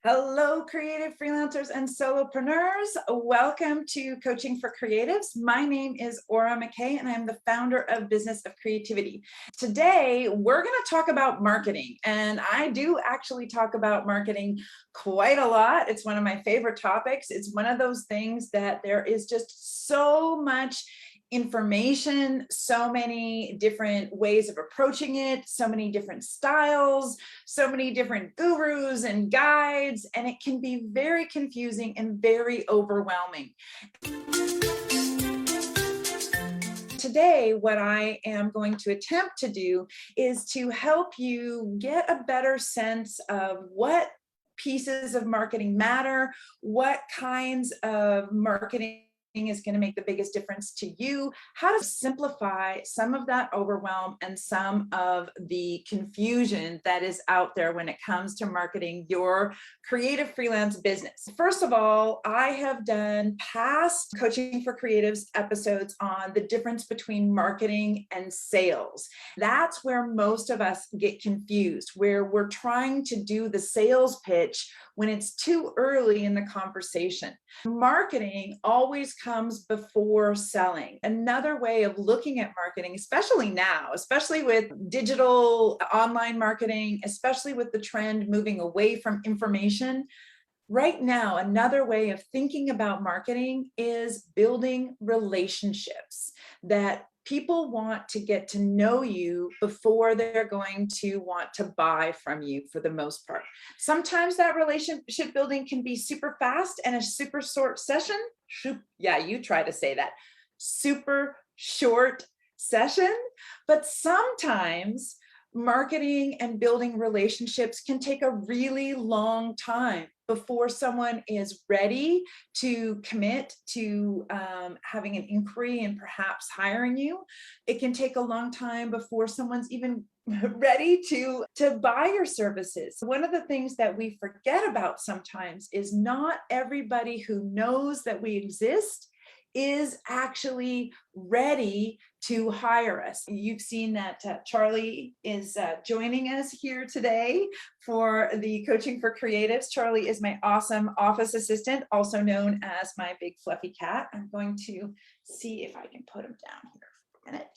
Hello, creative freelancers and solopreneurs. Welcome to Coaching for Creatives. My name is McKay, and I'm the founder of Business of Creativity. Today, we're going to talk about marketing, and I do actually talk about marketing quite a lot. It's one of my favorite topics. It's one of those things that there is just so much information, so many different ways of approaching it, so many different styles, so many different gurus and guides, and it can be very confusing and very overwhelming. Today, what I am going to attempt to do is to help you get a better sense of what pieces of marketing matter, what kinds of marketing is going to make the biggest difference to you, how to simplify some of that overwhelm and some of the confusion that is out there when it comes to marketing your creative freelance business. First of all, I have done past Coaching for Creatives episodes on the difference between marketing and sales. That's where most of us get confused, where we're trying to do the sales pitch when it's too early in the conversation. Marketing always comes before selling. Another way of looking at marketing, especially now, especially with digital online marketing, especially with the trend moving away from information, right now, another way of thinking about marketing is building relationships that people want to get to know you before they're going to want to buy from you for the most part. Sometimes that relationship building can be super fast and a super short session. Yeah, you try to say that. Super short session. But sometimes marketing and building relationships can take a really long time before someone is ready to commit to having an inquiry and perhaps hiring you. It can take a long time before someone's even ready to buy your services. One of the things that we forget about sometimes is not everybody who knows that we exist is actually ready to hire us. You've seen that Charlie is joining us here today for the Coaching for Creatives. Charlie is my awesome office assistant, also known as my big fluffy cat. I'm going to see if I can put him down here for a minute.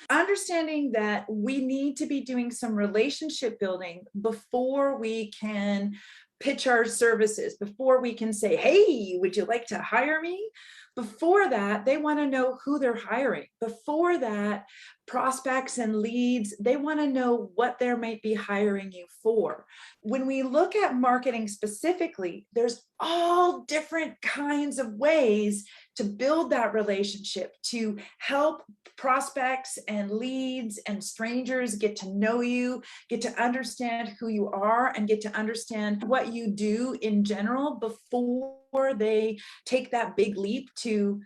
Understanding that we need to be doing some relationship building before we can pitch our services, before we can say, hey, would you like to hire me? Before that, they want to know who they're hiring. Before that, prospects and leads, they want to know what they might be hiring you for. When we look at marketing specifically, there's all different kinds of ways to build that relationship, to help prospects and leads and strangers get to know you, get to understand who you are, and get to understand what you do in general before they take that big leap to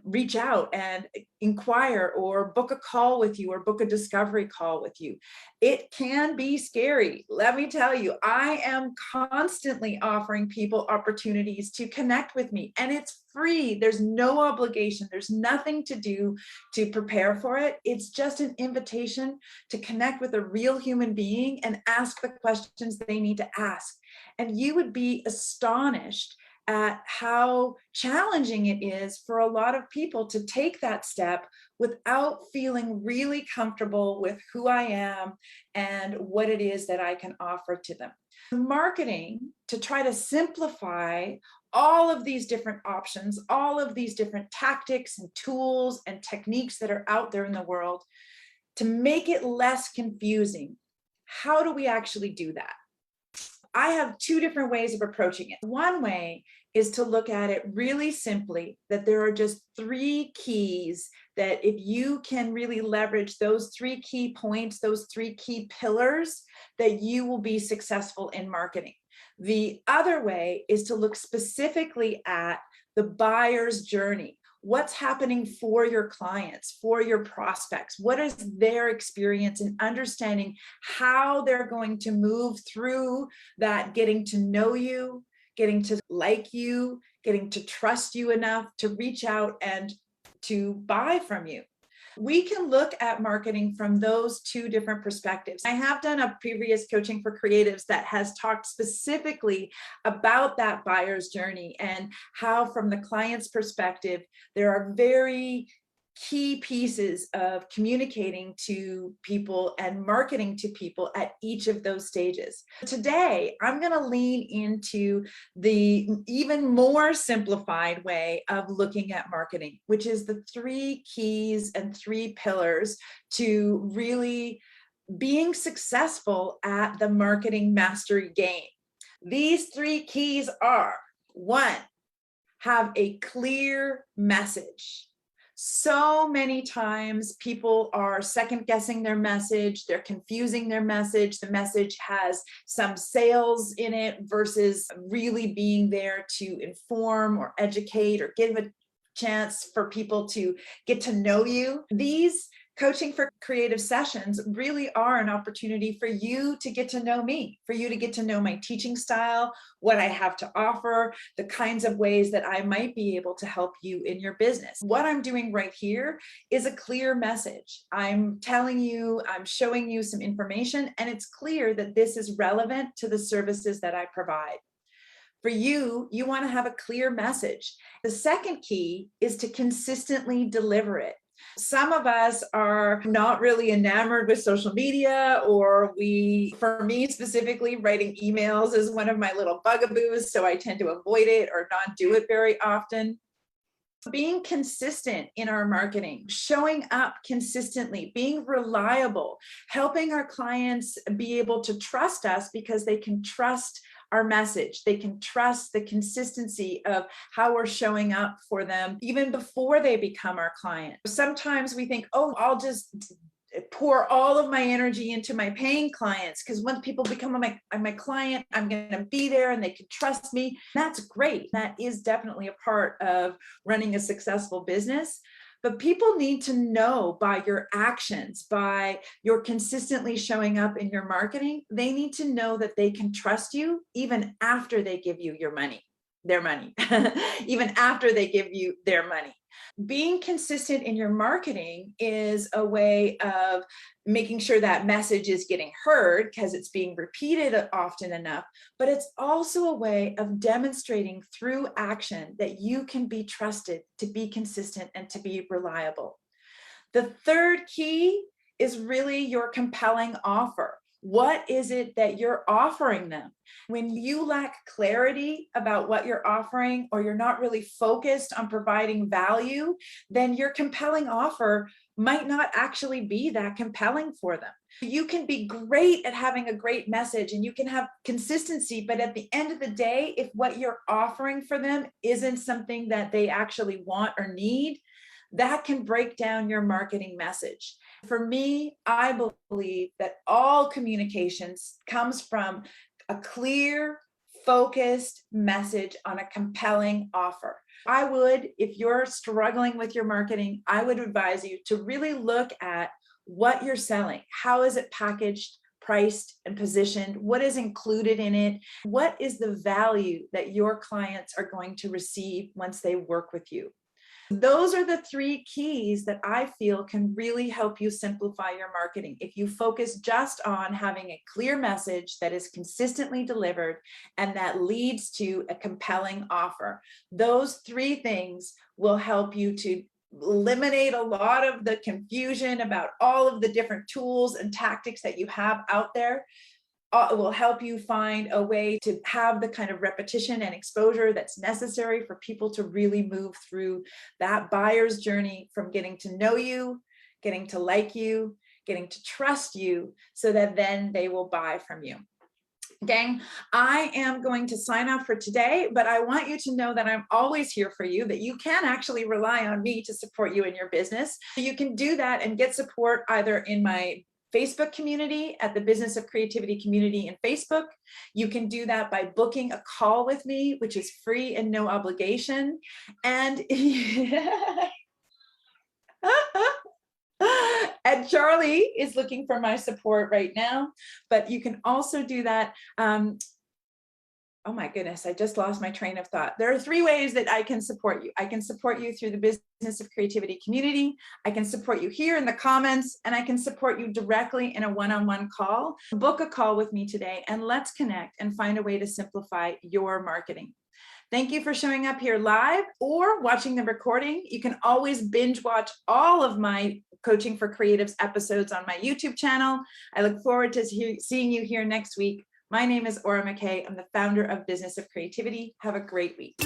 reach out and inquire or book a call with you or book a discovery call with you. It can be scary. Let me tell you, I am constantly offering people opportunities to connect with me, and it's free. There's no obligation. There's nothing to do to prepare for it. It's just an invitation to connect with a real human being and ask the questions they need to ask. And you would be astonished at how challenging it is for a lot of people to take that step without feeling really comfortable with who I am and what it is that I can offer to them. Marketing, to try to simplify all of these different options, all of these different tactics and tools and techniques that are out there in the world, to make it less confusing. How do we actually do that? I have two different ways of approaching it. One way is to look at it really simply, that there are just three keys that if you can really leverage those three key points, those three key pillars, that you will be successful in marketing. The other way is to look specifically at the buyer's journey. What's happening for your clients, for your prospects? What is their experience in understanding how they're going to move through that getting to know you, getting to like you, getting to trust you enough to reach out and to buy from you? We can look at marketing from those two different perspectives. I have done a previous coaching for creatives that has talked specifically about that buyer's journey and how, from the client's perspective, there are very key pieces of communicating to people and marketing to people at each of those stages. Today, I'm going to lean into the even more simplified way of looking at marketing, which is the 3 keys and 3 pillars to really being successful at the marketing mastery game. These 3 keys are: 1, have a clear message. So many times people are second guessing their message, they're confusing their message. The message has some sales in it versus really being there to inform or educate or give a chance for people to get to know you. These coaching for creative sessions really are an opportunity for you to get to know me, for you to get to know my teaching style, what I have to offer, the kinds of ways that I might be able to help you in your business. What I'm doing right here is a clear message. I'm telling you, I'm showing you some information, and it's clear that this is relevant to the services that I provide. For you, you want to have a clear message. The second key is to consistently deliver it. Some of us are not really enamored with social media, or for me specifically, writing emails is one of my little bugaboos, so I tend to avoid it or not do it very often. Being consistent in our marketing, showing up consistently, being reliable, helping our clients be able to trust us because they can trust our message. They can trust the consistency of how we're showing up for them even before they become our client. Sometimes we think, oh, I'll just pour all of my energy into my paying clients because once people become my client, I'm going to be there and they can trust me. That's great. That is definitely a part of running a successful business. But people need to know by your actions, by your consistently showing up in your marketing, they need to know that they can trust you even after they give you their money, even after they give you their money. Being consistent in your marketing is a way of making sure that message is getting heard because it's being repeated often enough, but it's also a way of demonstrating through action that you can be trusted to be consistent and to be reliable. The third key is really your compelling offer. What is it that you're offering them? When you lack clarity about what you're offering, or you're not really focused on providing value, then your compelling offer might not actually be that compelling for them. You can be great at having a great message and you can have consistency, but at the end of the day, if what you're offering for them isn't something that they actually want or need, that can break down your marketing message. For me, I believe that all communications comes from a clear, focused message on a compelling offer. I would, if you're struggling with your marketing, I would advise you to really look at what you're selling. How is it packaged, priced, and positioned? What is included in it? What is the value that your clients are going to receive once they work with you? Those are the 3 keys that I feel can really help you simplify your marketing. If you focus just on having a clear message that is consistently delivered and that leads to a compelling offer, those 3 things will help you to eliminate a lot of the confusion about all of the different tools and tactics that you have out there. It will help you find a way to have the kind of repetition and exposure that's necessary for people to really move through that buyer's journey from getting to know you, getting to like you, getting to trust you, so that then they will buy from you. Gang, I am going to sign off for today, but I want you to know that I'm always here for you, that you can actually rely on me to support you in your business. You can do that and get support either in my Facebook community at the Business of Creativity community in Facebook. You can do that by booking a call with me, which is free and no obligation. And and Charlie is looking for my support right now, but you can also do that Oh my goodness, I just lost my train of thought. There are 3 ways that I can support you. I can support you through the Business of Creativity community. I can support you here in the comments, and I can support you directly in a one-on-one call. Book a call with me today, and let's connect and find a way to simplify your marketing. Thank you for showing up here live or watching the recording. You can always binge watch all of my Coaching for Creatives episodes on my YouTube channel. I look forward to seeing you here next week. My name is McKay. I'm the founder of Business of Creativity. Have a great week.